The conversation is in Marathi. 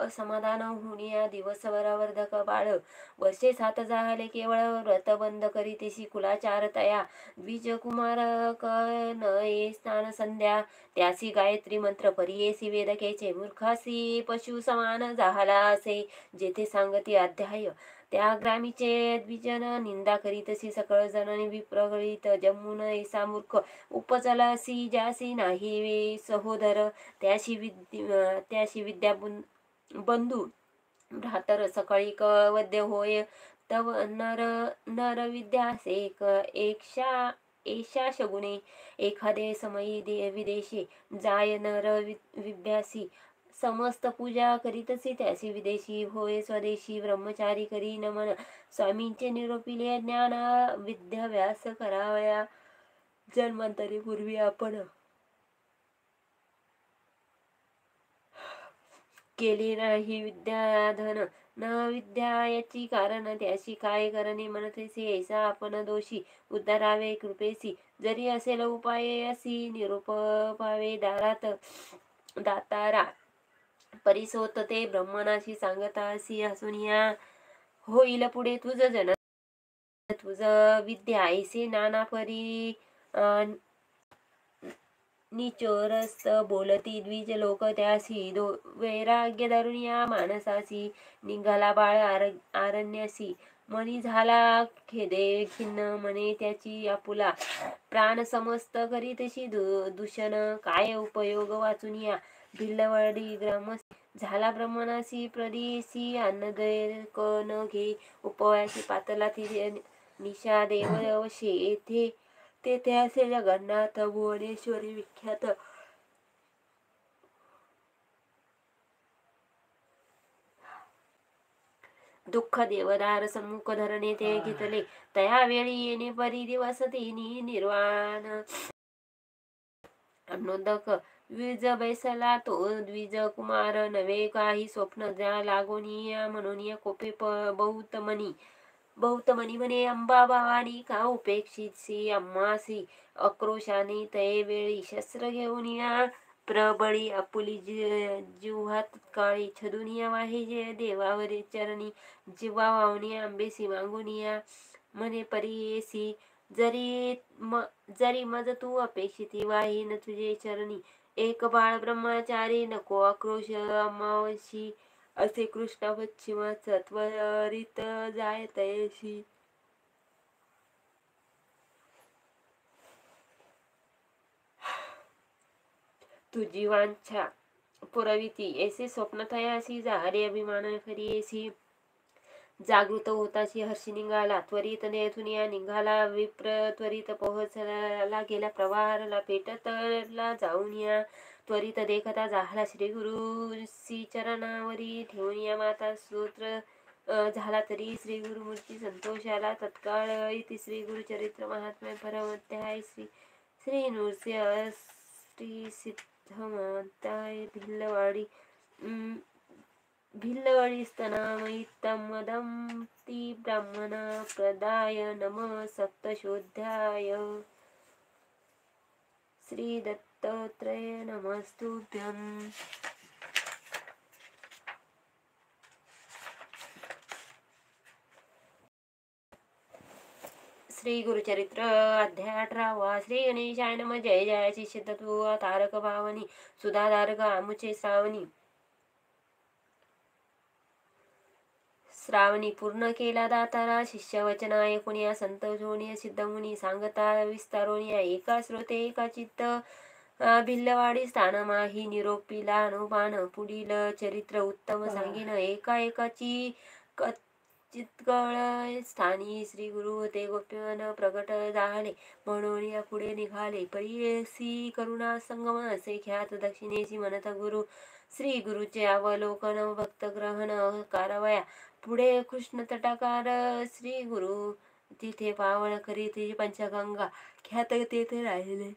असमाधान होऊनिया दिवसभरावर्धक बाळ वर्षे 7 झाले केवळ व्रत बंद करीतेसी कुलाचार तया द्विजकुमार नये स्नान संध्या त्यासी गायत्री मंत्र परियेसी वेदकेचे मूर्खासी पशु समान झाला असे जेथे सांगती अध्याय त्या ग्रामीचे द्विजन निंदा करीतसी सकळ जण विप्रगळित जम्मुन ऐसा मूर्ख उपचलासी ज्यासी नाही सहोदर त्याशी विद्या बंधू भ्रातर सकाळी वद्य होय तव नर विद्यासे एषा शगुने एखादे समयी विदेशी जाय नर विद्यासी समस्त पूजा करीतसी त्यासी विदेशी होय स्वदेशी ब्रह्मचारी करी नमन स्वामींचे निरोपिले ज्ञान विद्याभ्यास करावया जन्मांतरी पूर्वी आपण केली नाही विद्याधन न विद्या याची कारण त्याशी काय करणे म्हणतेसी ऐसा आपण दोषी उद्धारावे कृपेसी जरी असेल उपाय असी निरोप पावे दातारा परिसोत ते ब्रह्मणाशी सांगतासी हसुनिया होईल पुढे तुझ जन तुझ विद्या ऐसे नाना परी निचोरस्त बोलती द्विज लोक त्यासी वैराग्य धरून या माणसासी निघाला बाळ आरण्यासी मनी झाला खेदे खिन्न मने त्याची आपुला प्राण समस्त करीतशी दूषण काय उपयोग वाचून या भिल्लवडी ग्राम झाला ब्रह्मणासी प्रदेशी अन्नदय न घे उपवासी पातला ती निशा देव अवशे येथे तेथे असे जगन्नाथ भुवनेश्वरी विख्यात दुःख देवदार सम्मुख धरणे ते घेतले तया वेळी येणे परी दिवस तिनी निर्वाण नोंदक द्विज बैसला तो द्विज कुमार नवे काही स्वप्न ज्या लागोनिया म्हणून कोपे बहुत मनी म्हणे अंबा भावानी का उपेक्षितसी अम्मासी आक्रोशाने तये वेळी शस्त्र घेऊन या प्रबळी आपुली जिव्हात काळी छदुनिया वाहे जे देवावरी चरणी जिवा वावणी आंबेसी मागुनिया म्हणे परियेसी जरी मज तू अपेक्षिती वाहीन तुझे चरणी एक बाळ ब्रह्मचारी नको आक्रोश अमावशी असे कृष्ण पश्चिमात त्वरित जाय तयशी तुझी वांछा पुरविती ऐसे स्वप्न तयासी झाले अभिमान करीसी जागृत होताशी हर्षी निघाला त्वरित नेथुनिया निघाला विप्र त्वरित पोहोचला गेला प्रवाहाला पेटतला जाऊन या त्वरित देखता झाला श्री गुरुसी चरणावरी ठेवून या माता स्तोत्र झाला तरी श्री गुरुमूर्ती संतोषाला तत्काळ इति श्री गुरुचरित्र महात्म्य परमध्याय श्री नृसिंह श्री सिद्धमताय भिल्लवाडी स्तनामयितमदं ती ब्राह्मण प्रदाय नम सप्तशोध्याय श्री दत्तात्रय नमस्तुभ्यं। श्री गुरुचरित्र अध्याय 18 श्री गणेशाय नम जय जय शिष्य तत्व तारक भावनी सुधाधारक आमुचे श्रावणी पूर्ण केला दातारा शिष्य वचना ऐकुनिया संत जोनिया सिद्धमुनी सांगता विस्तारोनिया एका श्रोते एका चित्त भिल्लवाडी स्थानमाही निरोपीला अनुपान पुढील चरित्र उत्तम सांगिन एका एकाची चितकळ स्थानी श्री गुरु होते गोप्यन प्रगट झाले म्हणून या पुढे निघाले परियसी करुणा संगम असे ख्यात दक्षिणेशी म्हणत गुरु श्री गुरुचे अवलोकन भक्त ग्रहण कारवया पुढे कृष्ण तटाकार श्री गुरु तिथे पावळ करीत पंचगंगा ख्यात तेथे राहिले